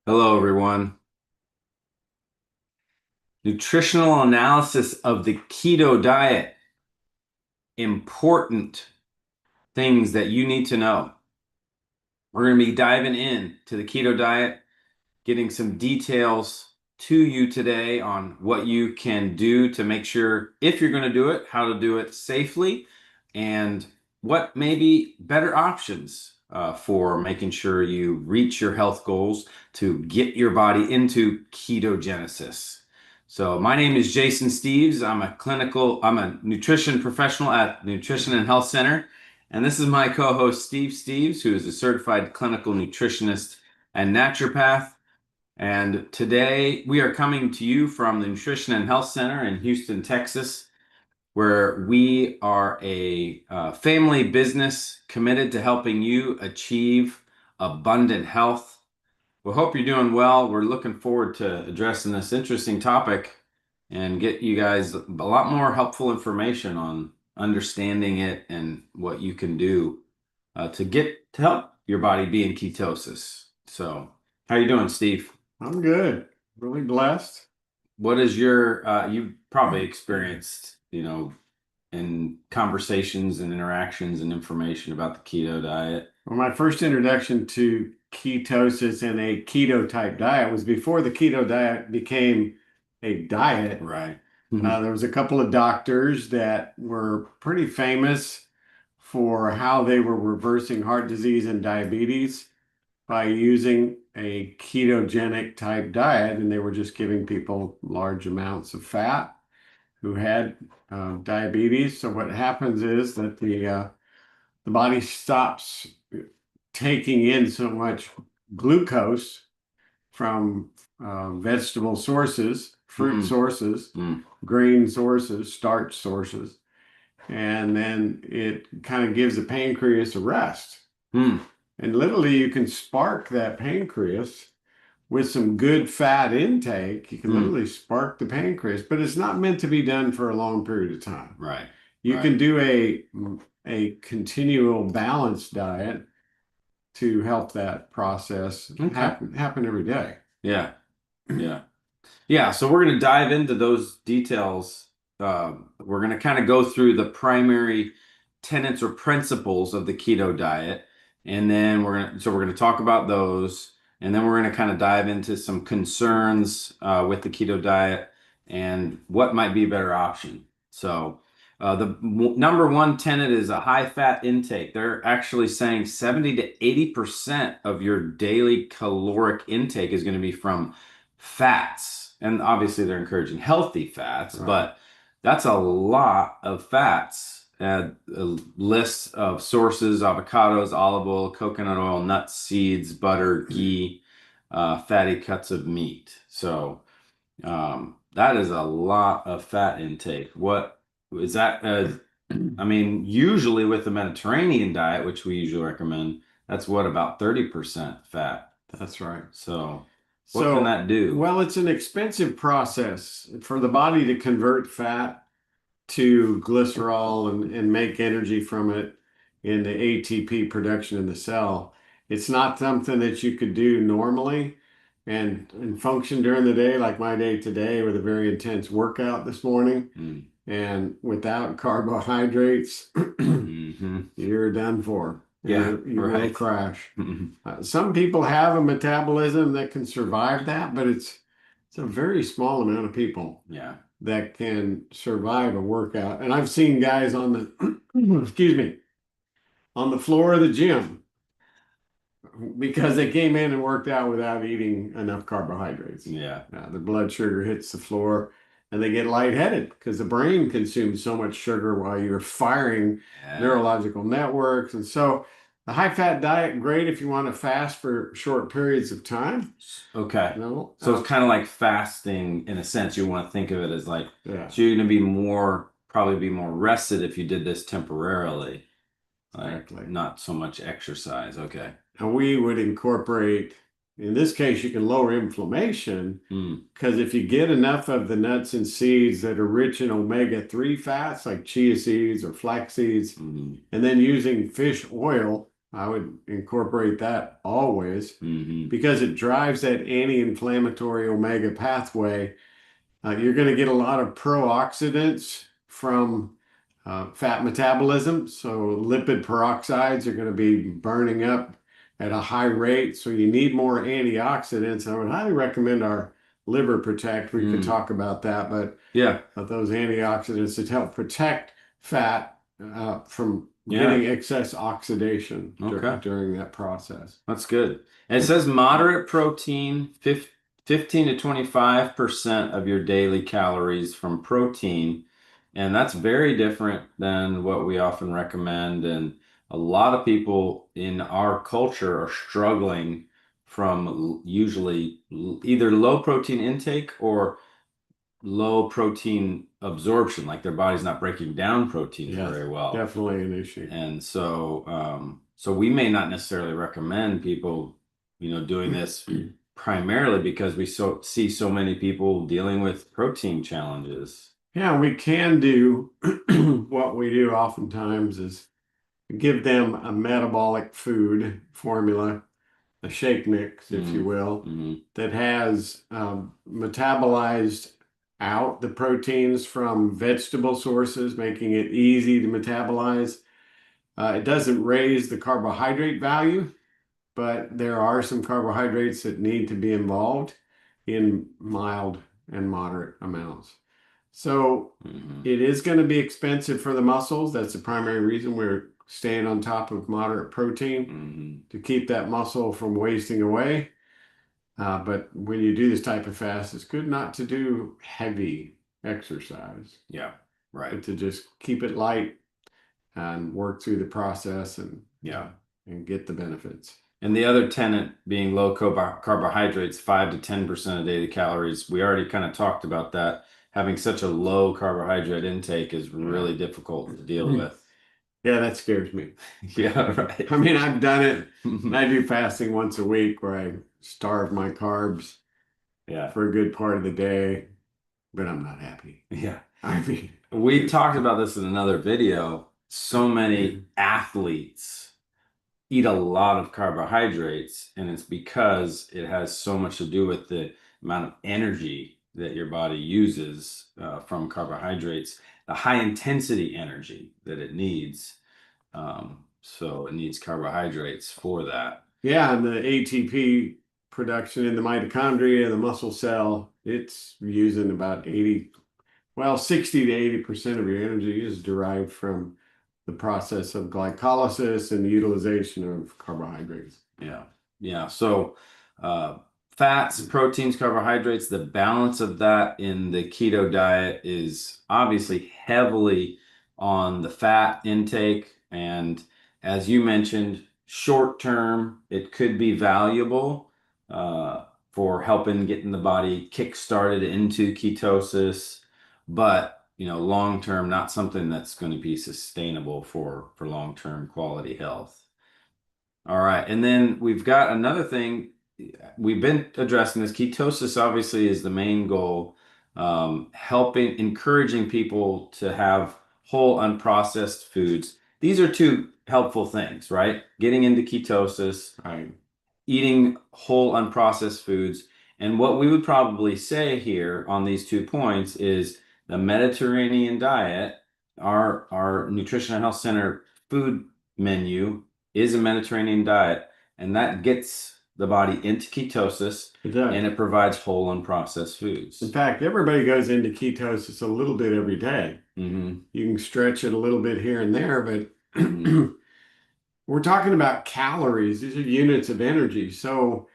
Hello, everyone. Nutritional analysis of the keto diet. Important things that you need to know. We're going to be diving in to the keto diet, getting some details to you today on what you can do to make sure if you're going to do it, how to do it safely, and what may be better options for making sure you reach your health goals to get your body into ketogenesis. So my name is Jason Steves. I'm a nutrition professional at Nutrition and Health Center. And this is my co-host Steve Steves, who is a certified clinical nutritionist and naturopath. And today we are coming to you from the Nutrition and Health Center in Houston, Texas, where we are a family business committed to helping you achieve abundant health. We hope you're doing well. We're looking forward to addressing this interesting topic and get you guys a lot more helpful information on understanding it and what you can do to help your body be in ketosis. So, how you doing, Steve? I'm good. Really blessed. What is your you've probably experienced, in conversations and interactions and information about the keto diet. Well, my first introduction to ketosis and a keto type diet was before the keto diet became a diet. Right. There was a couple of doctors that were pretty famous for how they were reversing heart disease and diabetes by using a ketogenic type diet, and they were just giving people large amounts of fat who had diabetes. So what happens is that the body stops taking in so much glucose from vegetable sources, fruit sources, grain sources, starch sources, and then it kind of gives the pancreas a rest. And literally, you can spark that pancreas with some good fat intake. You can literally spark the pancreas, but it's not meant to be done for a long period of time. Right. You can do a continual balanced diet to help that process happen every day. Yeah. Yeah. Yeah. So we're going to dive into those details. We're going to kind of go through the primary tenets or principles of the keto diet. And then we're going to talk about those. And then we're going to kind of dive into some concerns with the keto diet and what might be a better option. So the number one tenet is a high fat intake. They're actually saying 70 to 80% of your daily caloric intake is going to be from fats. And obviously they're encouraging healthy fats, Right. but that's a lot of fats. A list of sources: avocados, olive oil, coconut oil, nuts, seeds, butter, ghee, fatty cuts of meat. So that is a lot of fat intake. What is that? I mean, usually with the Mediterranean diet, which we usually recommend, that's what, about 30% fat. That's right. So what can that do? Well, it's an expensive process for the body to convert fat to glycerol and make energy from it in the ATP production in the cell. It's not something that you could do normally and function during the day, like my day today with a very intense workout this morning. And without carbohydrates, you're done for. Yeah, You will crash. Some people have a metabolism that can survive that, but it's a very small amount of people that can survive a workout. And I've seen guys on the, excuse me, on the floor of the gym because they came in and worked out without eating enough carbohydrates. Yeah. The blood sugar hits the floor and they get lightheaded because the brain consumes so much sugar while you're firing neurological networks. And so the high fat diet, great if you want to fast for short periods of time. Okay. No, So it's kind of like fasting in a sense. You want to think of it as like, yeah. so you're going to be probably be more rested if you did this temporarily. Exactly. Not so much exercise. Okay. And we would incorporate, in this case, you can lower inflammation because if you get enough of the nuts and seeds that are rich in omega-3 fats like chia seeds or flax seeds, and then using fish oil I would incorporate that always Hmm. because it drives that anti-inflammatory omega pathway. You're going to get a lot of pro-oxidants from fat metabolism. So lipid peroxides are going to be burning up at a high rate. So you need more antioxidants. I would highly recommend our Liver Protect. We could Mm. talk about that, but Yeah. those antioxidants that help protect fat from Yeah. getting excess oxidation Okay. during that process. That's good. And it says moderate protein, 15 to 25% of your daily calories from protein. And that's very different than what we often recommend. And a lot of people in our culture are struggling from usually either low protein intake or low protein absorption, like their body's not breaking down proteins Yes, very well. definitely an issue. And so, so we may not necessarily recommend people, doing this primarily because we see so many people dealing with protein challenges. Yeah, we can do what we do oftentimes is give them a metabolic food formula, a shake mix, if you Mm, will, mm, that has metabolized out the proteins from vegetable sources, making it easy to metabolize. It doesn't raise the carbohydrate value, but there are some carbohydrates that need to be involved in mild and moderate amounts. So mm, it is going to be expensive for the muscles. That's the primary reason we're staying on top of moderate protein mm. to keep that muscle from wasting away. But when you do this type of fast, it's good not to do heavy exercise, Yeah, right. but to just keep it light and work through the process Yeah. and get the benefits. And the other tenet being low carbohydrates, 5 to 10% of daily calories. We already kind of talked about that. Having such a low carbohydrate intake is Yeah. really difficult to deal with. Yeah, that scares me. Yeah, right. I mean, I've done it. I do fasting once a week where I starve my carbs Yeah. for a good part of the day, but I'm not happy. Yeah. I mean, We talked about this in another video. So many athletes eat a lot of carbohydrates, and it's because it has so much to do with the amount of energy that your body uses from carbohydrates, the high intensity energy that it needs. So it needs carbohydrates for that. yeah, and the ATP production in the mitochondria, the muscle cell, it's using about 60 to 80% of your energy is derived from the process of glycolysis and the utilization of carbohydrates. Yeah. Yeah. So, fats, proteins, carbohydrates, the balance of that in the keto diet is obviously heavily on the fat intake. And as you mentioned, short term, it could be valuable for helping getting the body kick started into ketosis. But, long term, not something that's going to be sustainable for long-term quality health. All right. And then we've got another thing. We've been addressing this. Ketosis obviously is the main goal, helping, encouraging people to have whole, unprocessed foods. These are two helpful things, right? Getting into ketosis, Right. eating whole unprocessed foods. And what we would probably say here on these 2 points is the Mediterranean diet, our Nutrition and Health Center food menu is a Mediterranean diet, and that gets the body into ketosis It does. and it provides whole unprocessed In foods. fact, everybody goes into ketosis a little bit every day. Hmm. You can stretch it a little bit here and there, but Hmm. we're talking about calories. These are units of energy. So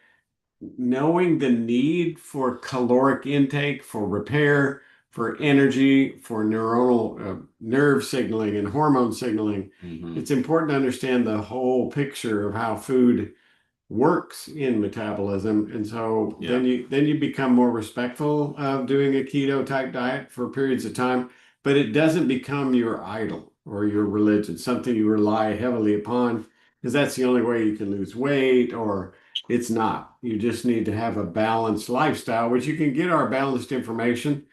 knowing the need for caloric intake, for repair, for energy, for neuronal nerve signaling and hormone signaling, Hmm. it's important to understand the whole picture of how food works in metabolism. And so Yeah. then you become more respectful of doing a keto type diet for periods of time, but it doesn't become your idol or your religion, something you rely heavily upon, because that's the only way you can lose weight, or it's not. You just need to have a balanced lifestyle, which you can get our balanced information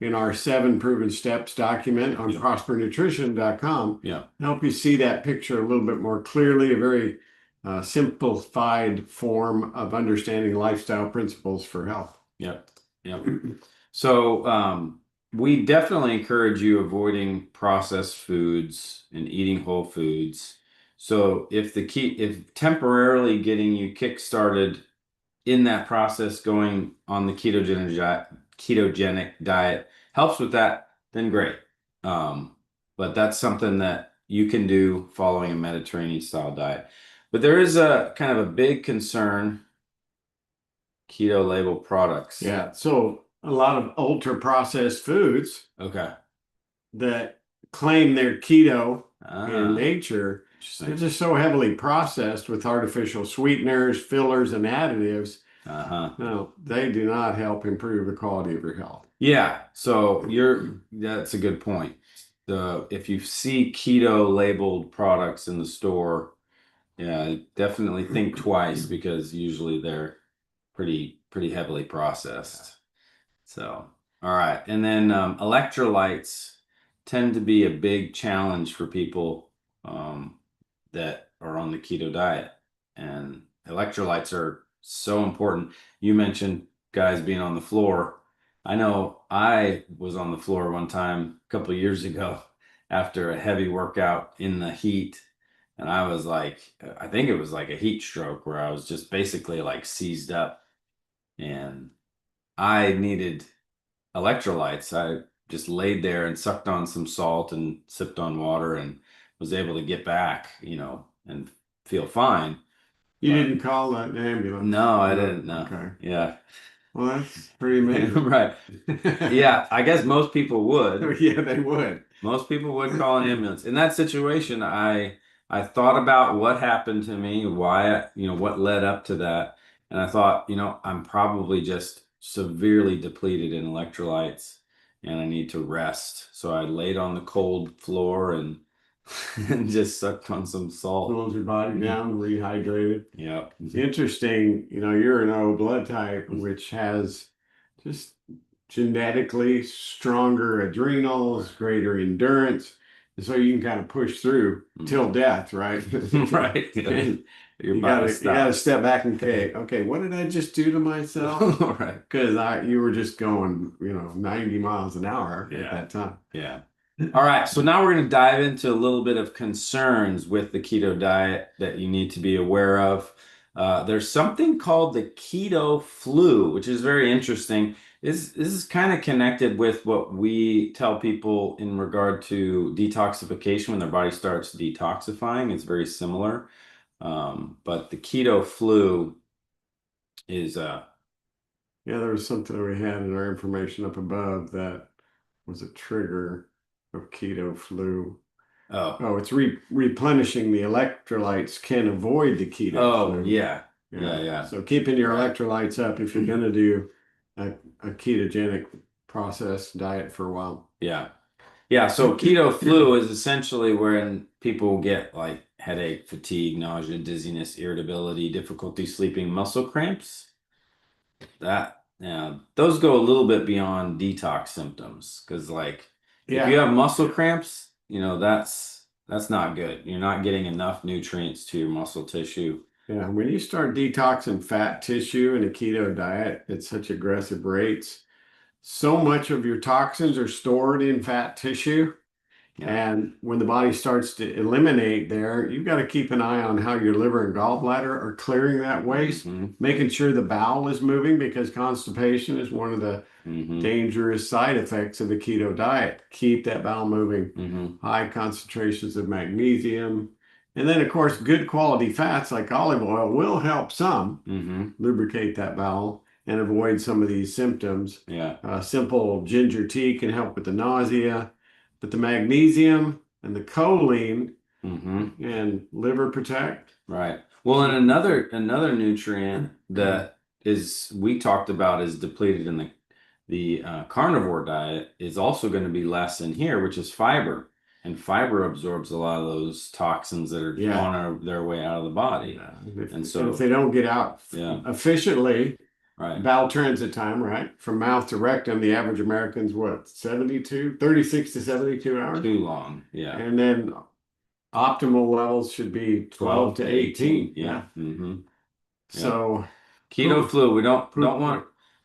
in our 7 proven steps document on Yeah. prospernutrition.com, Yeah. help you see that picture a little bit more clearly, a very simplified form of understanding lifestyle principles for health. Yep. Yep. So we definitely encourage you avoiding processed foods and eating whole foods. So if temporarily getting you kick-started in that process, going on the ketogenic diet helps with that, then great. But that's something that you can do following a Mediterranean style diet. But there is a kind of a big concern, keto label products. Yeah, so a lot of ultra processed foods Okay. that claim they're keto in Ah, nature, they're interesting. just so heavily processed with artificial sweeteners, fillers, and additives. Uh-huh. No, they do not help improve the quality of your health. Yeah, so that's a good point. If you see keto labeled products in the store, yeah, definitely think twice because usually they're pretty heavily processed. So, all right. And then electrolytes tend to be a big challenge for people that are on the keto diet. And electrolytes are so important. You mentioned guys being on the floor. I know I was on the floor one time a couple of years ago after a heavy workout in the heat. And I was like, I think it was like a heat stroke where I was just basically like seized up and I needed electrolytes. I just laid there and sucked on some salt and sipped on water and was able to get back, and feel fine. You But didn't call an ambulance? no, I No. didn't know. Okay. Yeah. Well, that's pretty amazing. Right. Yeah, I guess most people would. Yeah, they would. Most people would call an ambulance. In that situation, I thought about what happened to me, why, what led up to that. And I thought, I'm probably just severely depleted in electrolytes and I need to rest. So I laid on the cold floor and and just sucked on some salt. Cools your body down, rehydrated. Yep. Interesting, you're an O blood type, which has just genetically stronger adrenals, greater endurance. And so you can kind of push through till death, right? Right. Yeah. And Your you body gotta stops. step back and okay, what did I just do to myself? Right. Because you were just going, 90 miles an hour at Yeah. that time. Yeah. All right, so now we're going to dive into a little bit of concerns with the keto diet that you need to be aware of. There's something called the keto flu, which is very interesting. This is kind of connected with what we tell people in regard to detoxification when their body starts detoxifying. It's very similar. But the keto flu is Yeah, there was something we had in our information up above that was a trigger of keto flu. oh Oh, it's replenishing the electrolytes can avoid the keto oh flu. yeah Yeah. yeah So keeping your right. electrolytes up if you're going to do a ketogenic process diet for a while. Yeah. Yeah, so keto flu is essentially when people get like headache, fatigue, nausea, dizziness, irritability, difficulty sleeping, muscle cramps. Yeah, those go a little bit beyond detox symptoms because like if you Yeah. have muscle cramps, that's not good. You're not getting enough nutrients to your muscle tissue. Yeah. When you start detoxing fat tissue in a keto diet at such aggressive rates, so much of your toxins are stored in fat tissue. Yeah. And when the body starts to eliminate there, you've got to keep an eye on how your liver and gallbladder are clearing that waste, hmm making sure the bowel is moving because constipation is one of the hmm dangerous side effects of the keto diet. Keep that bowel moving, hmm high concentrations of magnesium. And then, of course, good quality fats like olive oil will help some hmm lubricate that bowel and avoid some of these symptoms. Yeah. Simple ginger tea can help with the nausea, but the magnesium and the choline hmm and liver protect. Right. Well, and Keep another nutrient that is we talked about is depleted in the carnivore diet is also going to be less in here, which is fiber. And fiber absorbs a lot of those toxins that are Yeah. on their way out of the body. If, And and if they so, don't get out yeah, efficiently, Right. bowel transit time, right? From mouth to rectum, the average American's what, 72, 36 to 72 hours? Too long. Yeah. And then optimal levels should be 12 12 to to 18. 18. Yeah. Yeah. Yep. So Keto poop, flu. poop.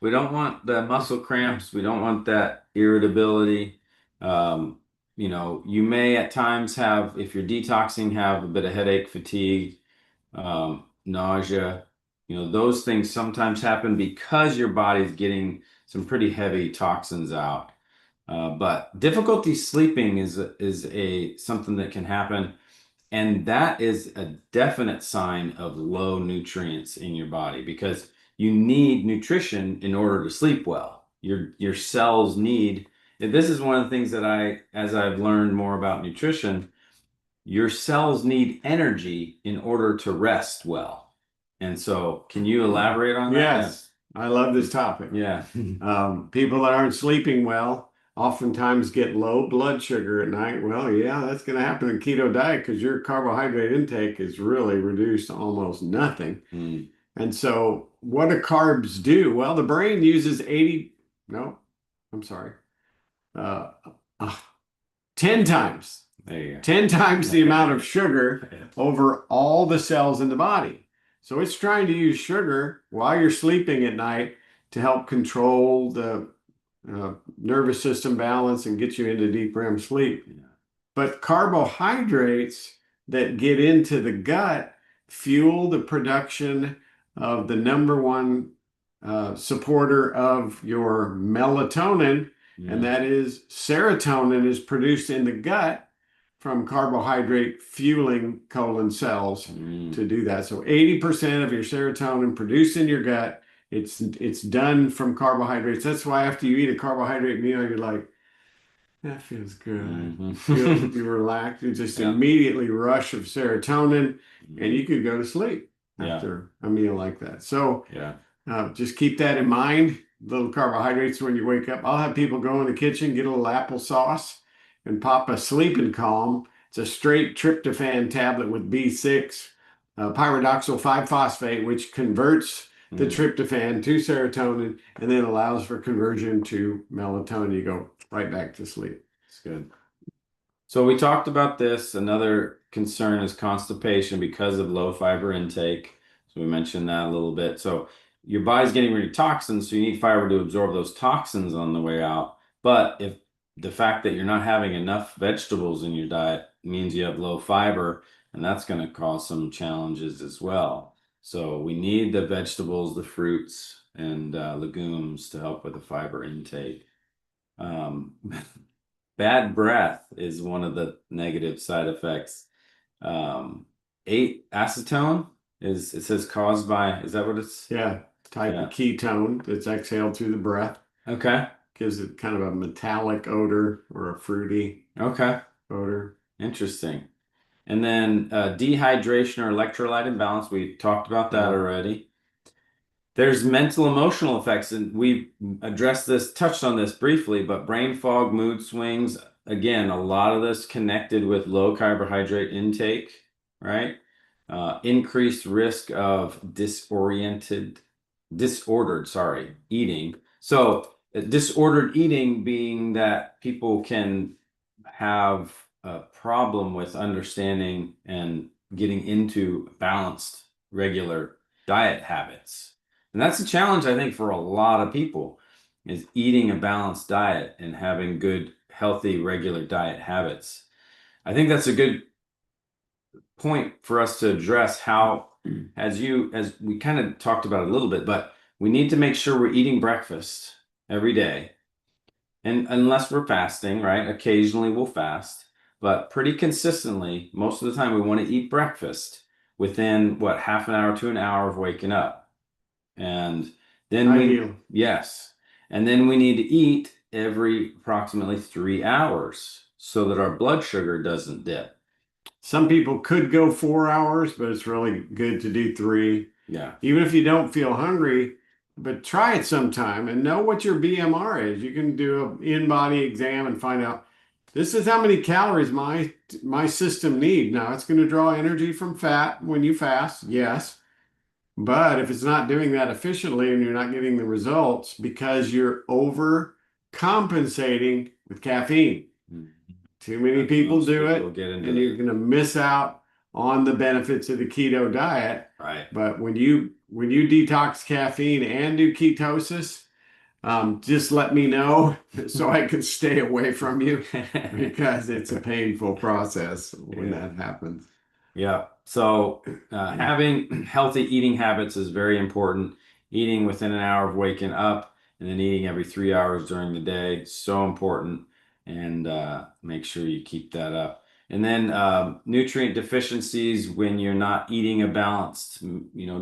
We don't want the muscle cramps. We don't want that irritability. Um, you may at times have, if you're detoxing, have a bit of headache, fatigue, nausea. Those things sometimes happen because your body's getting some pretty heavy toxins out. But difficulty sleeping is a something that can happen, and that is a definite sign of low nutrients in your body because you need nutrition in order to sleep well. Your cells need, and this is one of the things that as I've learned more about nutrition, your cells need energy in order to rest well. And so, can you elaborate on that? Yeah. Yes, I love this topic. Yeah. People that aren't sleeping well oftentimes get low blood sugar at night. Well, yeah, that's going to happen in keto diet because your carbohydrate intake is really reduced to almost nothing. Mm, And so, what do carbs do? Well, the brain uses 80, no, I'm sorry, uh, uh, 10 times, there you 10 times the amount go. of sugar over all the cells in the body. So it's trying to use sugar while you're sleeping at night to help control the nervous system balance and get you into deep REM sleep. Yeah. But carbohydrates that get into the gut fuel the production of the number one supporter of your melatonin, and Mm, that is serotonin is produced in the gut from carbohydrate fueling colon cells mm, to do that. So 80% of your serotonin produced in your gut, it's done from carbohydrates. That's why after you eat a carbohydrate meal, you're like, that feels good. mhm. You relax. You just Yeah. immediately rush of serotonin, and Mhm. you could go to sleep Yeah. after a meal like that. So Yeah. just keep that in mind. Little carbohydrates when you wake up. I'll have people go in the kitchen, get a little applesauce, and pop a sleeping calm. It's a straight tryptophan tablet with B6, pyridoxal 5-phosphate, which converts the Mm, tryptophan to serotonin and then allows for conversion to melatonin. You go right back to sleep. it's good. So we talked about this. Another concern is constipation because of low fiber intake. So we mentioned that a little bit. So your body's getting rid of toxins, so you need fiber to absorb those toxins on the way out. But if the fact that you're not having enough vegetables in your diet means you have low fiber, and that's going to cause some challenges as well. So we need the vegetables, the fruits, and legumes to help with the fiber intake. Um, Bad breath is one of the negative side effects. Um, eight acetone is it says caused by, is that what it's? Yeah, type of Yeah. ketone that's exhaled through the breath Okay. gives it kind of a metallic odor or a fruity Okay. odor. Interesting. And then dehydration or electrolyte imbalance, we talked about that Yeah. already. There's mental emotional effects, and we've addressed this, touched on this briefly, but brain fog, mood swings, again, a lot of this connected with low carbohydrate intake, right? Increased risk of disordered, sorry, eating. So, disordered eating being that people can have a problem with understanding and getting into balanced, regular diet habits. And that's a challenge, I think, for a lot of people is eating a balanced diet and having good, healthy, regular diet habits. I think that's a good point for us to address how, as we kind of talked about a little bit, but we need to make sure we're eating breakfast every day. And unless we're fasting, right? Occasionally we'll fast, but pretty consistently, most of the time we want to eat breakfast within what, half an hour to an hour of waking up. And then Ideal. yes. And then we need to eat every approximately 3 hours so that our blood sugar doesn't dip. Some people could go 4 hours, but it's really good to do three. Yeah. Even if you don't feel hungry, but try it sometime and know what your BMR is. You can do an in-body exam and find out this is how many calories my system need. Now it's going to draw energy from fat when you fast, yes, But if it's not doing that efficiently and you're not getting the results because you're overcompensating with caffeine. Mm. Too many And people most do people it, get into and you're that. going to miss out on the benefits of the keto diet. Right. But when you detox caffeine and do ketosis, just let me know so I can stay away from you because it's a painful process when Yeah. that happens. Yeah. So having healthy eating habits is very important. Eating within an hour of waking up and then eating every 3 hours during the day, so important. And make sure you keep that up. And then nutrient deficiencies when you're not eating a balanced,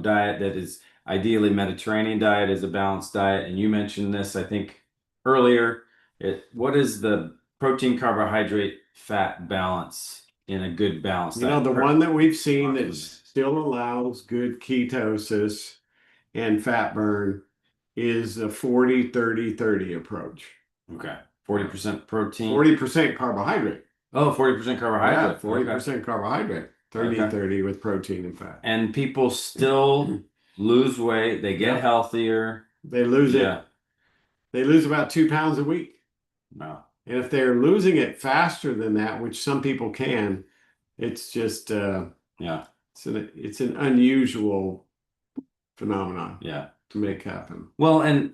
diet that is ideally Mediterranean diet is a balanced diet. And you mentioned this, I think, earlier. What is the protein, carbohydrate, fat balance in a good balanced You know, diet? the one that we've seen Talk that to me. still allows good ketosis and fat burn is a 40-30-30 approach. Okay. 40% protein. 40% carbohydrate. Oh, 40% Yeah, carbohydrate. Okay. 40% carbohydrate. 30 Okay. 30 with protein and fat. And people still lose weight, they get Yep. healthier. They lose Yeah. it. They lose about 2 pounds a week. No. And if they're losing it faster than that, which some people can, it's just Yeah. it's an unusual phenomenon Yeah. to make happen. Well, and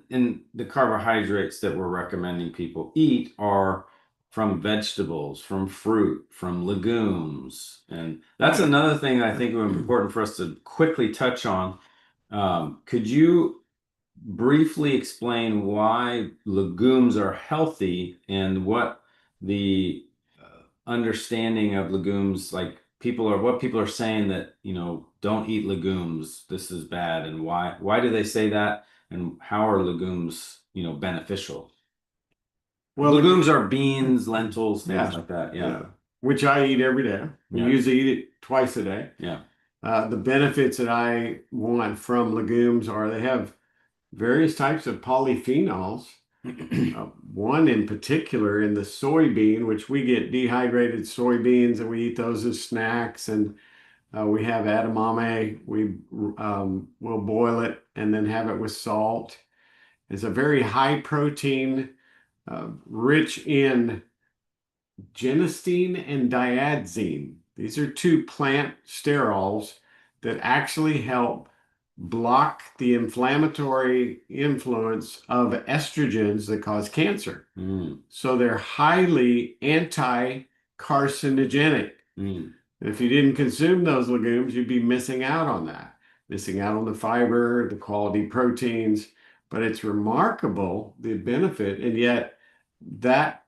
the carbohydrates that we're recommending people eat are from vegetables, from fruit, from legumes. And that's Right. another thing I think would be important for us to quickly touch on. Could you briefly explain why legumes are healthy and what the understanding of legumes, like what people are saying that, don't eat legumes, this is bad, and why do they say that, and how are legumes, beneficial? Well, Legumes are beans, lentils, things yeah, like that. Yeah. yeah, which I eat every day. We Yeah. usually eat it twice a day. Yeah. The benefits that I want from legumes are they have various types of polyphenols. One in particular in the soybean, which we get dehydrated soybeans and we eat those as snacks. And we have edamame. We'll boil it and then have it with salt. It's a very high protein, rich in genistein and diadzine. These are two plant sterols that actually help block the inflammatory influence of estrogens that cause cancer. Mm, So they're highly anti-carcinogenic. mm, And if you didn't consume those legumes, you'd be missing out on that, missing out on the fiber, the quality proteins. But it's remarkable the benefit, and yet that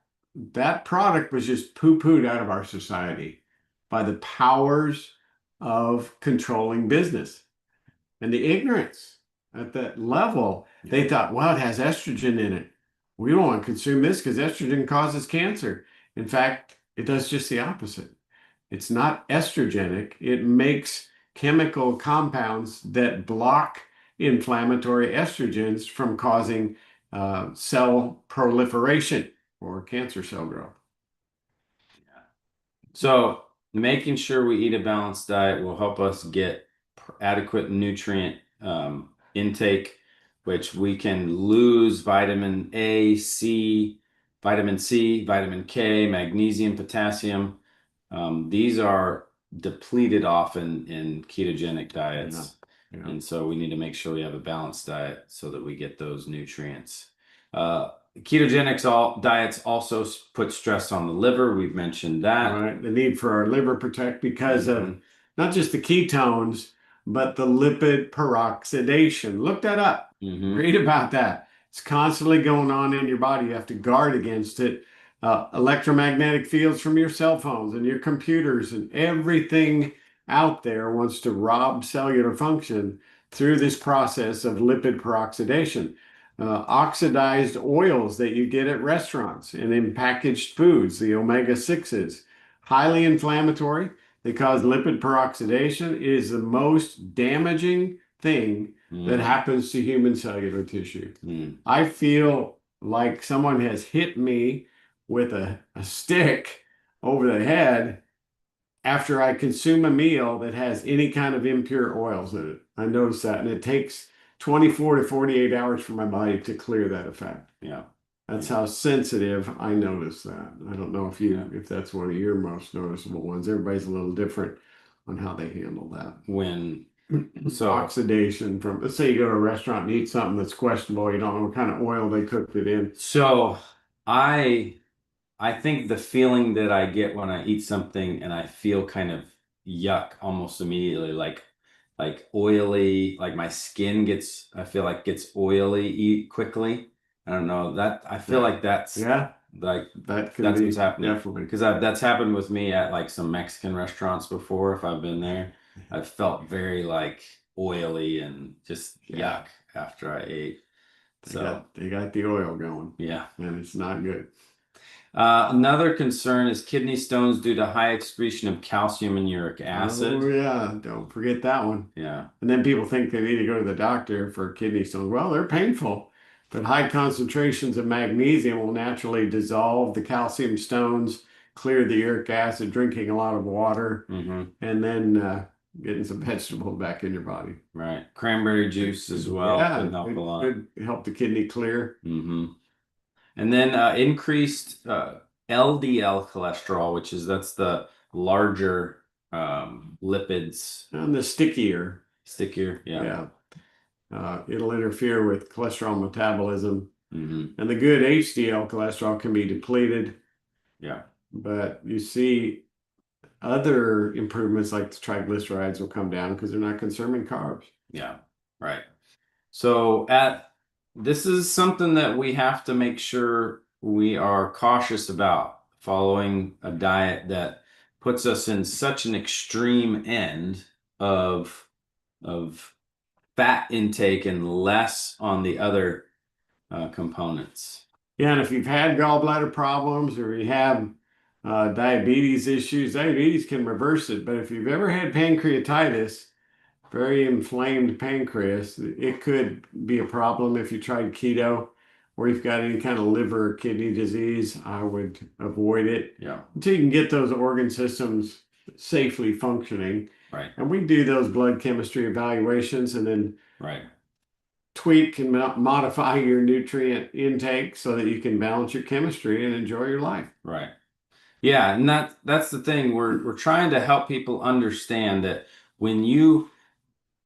that product was just poo-pooed out of our society by the powers of controlling business and the ignorance at that level. yeah. They thought, well, it has estrogen in it. We don't want to consume this because estrogen causes cancer. In fact, it does just the opposite. It's not estrogenic. It makes chemical compounds that block inflammatory estrogens from causing cell proliferation or cancer cell growth. So making sure we eat a balanced diet will help us get adequate nutrient intake, which we can lose vitamin A, C, vitamin K, magnesium, potassium. These are depleted often in ketogenic Yeah. diets. Yeah. And so we need to make sure we have a balanced diet so that we get those nutrients. Uh, diets also put stress on the liver. We've mentioned that. Right. The need for our liver protect because of Mhm. not just the ketones, but the lipid peroxidation. Look that up. Mhm. Read about that. It's constantly going on in your body. You have to guard against it. Electromagnetic fields from your cell phones and your computers and everything out there wants to rob cellular function through this process of lipid peroxidation. Oxidized oils that you get at restaurants and in packaged foods, the omega 6s, highly inflammatory. They cause lipid peroxidation. It is the most damaging thing that Mm. happens to human cellular tissue. Mm. I feel like someone has hit me with a stick over the head after I consume a meal that has any kind of impure oils in it. I notice that, and it takes 24 to 48 hours for my body to clear that effect. Yeah. That's Yeah. how sensitive I notice that. I don't know Yeah. if that's one of your most noticeable ones. Everybody's a little different on how they handle that. When so Oxidation from, let's say you go to a restaurant and eat something that's questionable, you don't know what kind of oil they cooked it in. so I I think the feeling that I get when I eat something and I feel kind of yuck almost immediately, like oily, like my skin gets, I feel like gets oily eat quickly. I don't know that I feel Yeah. like that's Yeah, like that can that's what's be happening definitely. because that's happened with me at like some Mexican restaurants before. If I've been there, I've felt very like oily and just Yeah, yuck after I ate. they So got the oil going, yeah. and it's not good. Another concern is kidney stones due to high excretion of calcium and uric Oh acid. yeah, don't forget that one. Yeah, And then people think they need to go to the doctor for kidney stones. Well, they're painful, but high concentrations of magnesium will naturally dissolve the calcium stones, clear the uric acid, drinking a lot of water, and then getting some vegetables back in your body. right. Cranberry juice as well Yeah, can help a it lot. could help the kidney clear. hmm And then increased LDL cholesterol, which is that's the larger lipids, And the stickier, stickier. Yeah. yeah, it'll interfere with cholesterol metabolism. hmm And the good HDL cholesterol can be depleted, Yeah. but you see other improvements like the triglycerides will come down because they're not consuming carbs. Yeah. Right. So at this is something that we have to make sure we are cautious about following a diet that puts us in such an extreme end of of fat intake and less on the other components. Yeah, and if you've had gallbladder problems or you have diabetes issues, diabetes can reverse it. But if you've ever had pancreatitis, very inflamed pancreas, it could be a problem if you tried keto or you've got any kind of liver or kidney disease. I would avoid it Yeah, until you can get those organ systems safely functioning. right, And we do those blood chemistry evaluations and then right, tweak and modify your nutrient intake so that you can balance your chemistry and enjoy your life. right. Yeah, and that's the thing. We're trying to help people understand that when you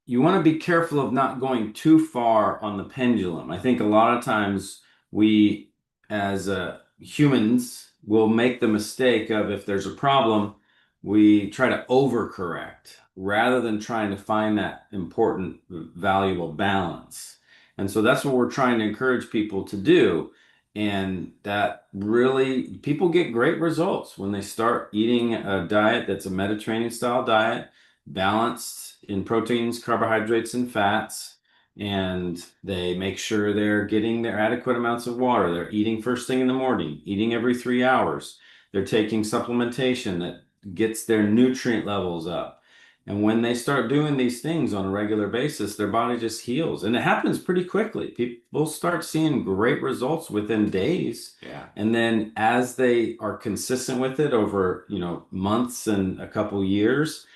want to be careful of not going too far on the pendulum. I think a lot of times we, as humans, will make the mistake of if there's a problem, we try to overcorrect rather than trying to find that important, valuable balance. And so that's what we're trying to encourage people to do. And that really, people get great results when they start eating a diet that's a Mediterranean style diet balanced in proteins, carbohydrates, and fats. And they make sure they're getting their adequate amounts of water. They're eating first thing in the morning, eating every 3 hours. They're taking supplementation that gets their nutrient levels up. And when they start doing these things on a regular basis, their body just heals. And it happens pretty quickly. People start seeing great results within days. Yeah. And then as they are consistent with it over, months and a couple years,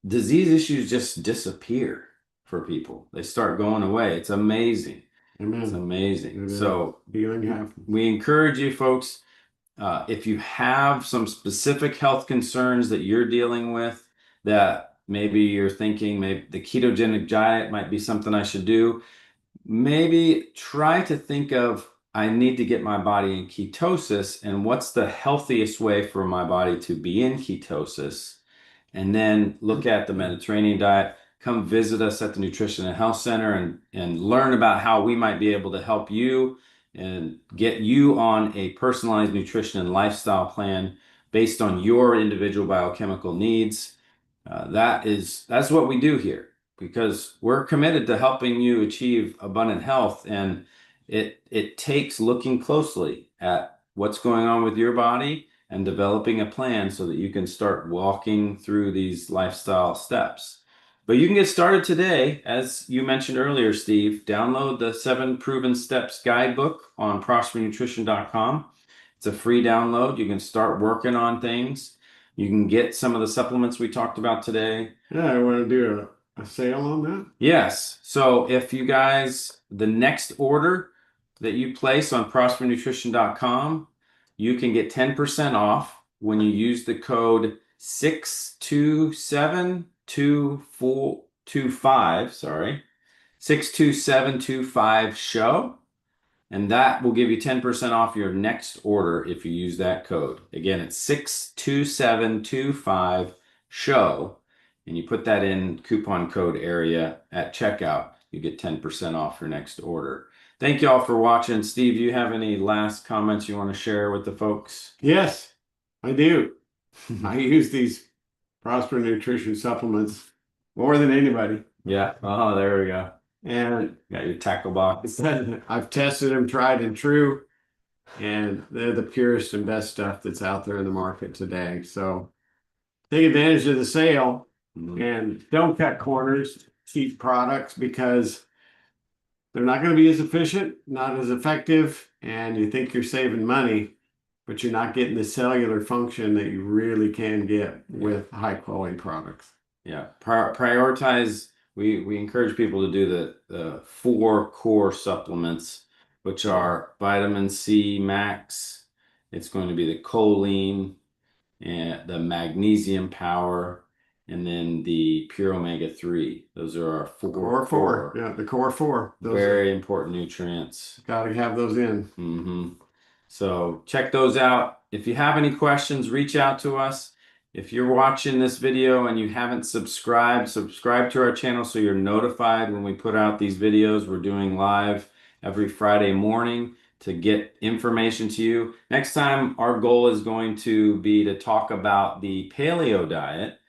disease issues just disappear for people. They start going away. It's amazing. It's Amen. amazing. It is. So Healing happens. we encourage you folks, if you have some specific health concerns that you're dealing with, that maybe you're thinking maybe the ketogenic diet might be something I should do, maybe try to think of I need to get my body in ketosis and what's the healthiest way for my body to be in ketosis, and then look at the Mediterranean diet. Come visit us at the Nutrition and Health Center and learn about how we might be able to help you and get you on a personalized nutrition and lifestyle plan based on your individual biochemical needs. That's what we do here because we're committed to helping you achieve abundant health, and it takes looking closely at what's going on with your body and developing a plan so that you can start walking through these lifestyle steps. But you can get started today, as you mentioned earlier, Steve. Download the 7 Proven Steps guidebook on prospernutrition.com. It's a free download. You can start working on things. You can get some of the supplements we talked about today. Yeah, I want to do a sale on that. Yes. So if you guys, the next order that you place on prospernutrition.com, you can get 10% off when you use the code 6272425, sorry, 62725 show. And that will give you 10% off your next order if you use that code. Again, it's 62725 show. And you put that in coupon code area at checkout, you get 10% off your next order. Thank you all for watching. Steve, do you have any last comments you want to share with the folks? Yes, I do. I use these Prosper Nutrition supplements more than anybody. Yeah. Oh, there we go. And Got your tackle box. I've tested them, tried and true, and they're the purest and best stuff that's out there in the market today. So take advantage of the sale and don't cut corners, cheap products, because they're not going to be as efficient, not as effective, and you think you're saving money, but you're not getting the cellular function that you really can get with high quality products. Yeah, prioritize. We encourage people to do the four core supplements, which are vitamin C max. It's going to be the choline and the magnesium power, and then the pure omega-3. Those are our Core four. Yeah, the core four. Those very important nutrients. got to have those in. So check those out. If you have any questions, reach out to us. If you're watching this video and you haven't subscribed, subscribe to our channel so you're notified when we put out these videos. We're doing live every Friday morning to get information to you. Next time, our goal is going to be to talk about the paleo diet,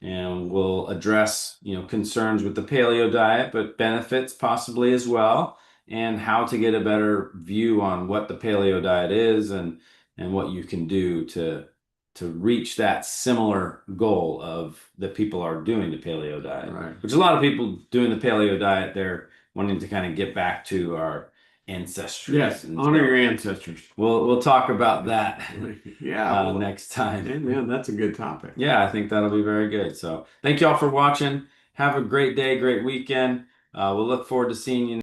and we'll address, concerns with the paleo diet, but benefits possibly as well, and how to get a better view on what the paleo diet is and what you can do to reach that similar goal of that people are doing the paleo diet. Right. Which a lot of people doing the paleo diet, they're wanting to kind of get back to our ancestry. Yes, honor your ancestors. We'll talk about that next time. Man, that's a good topic. Yeah, I think that'll be very good. So thank you all for watching. Have a great day, great weekend. We'll look forward to seeing you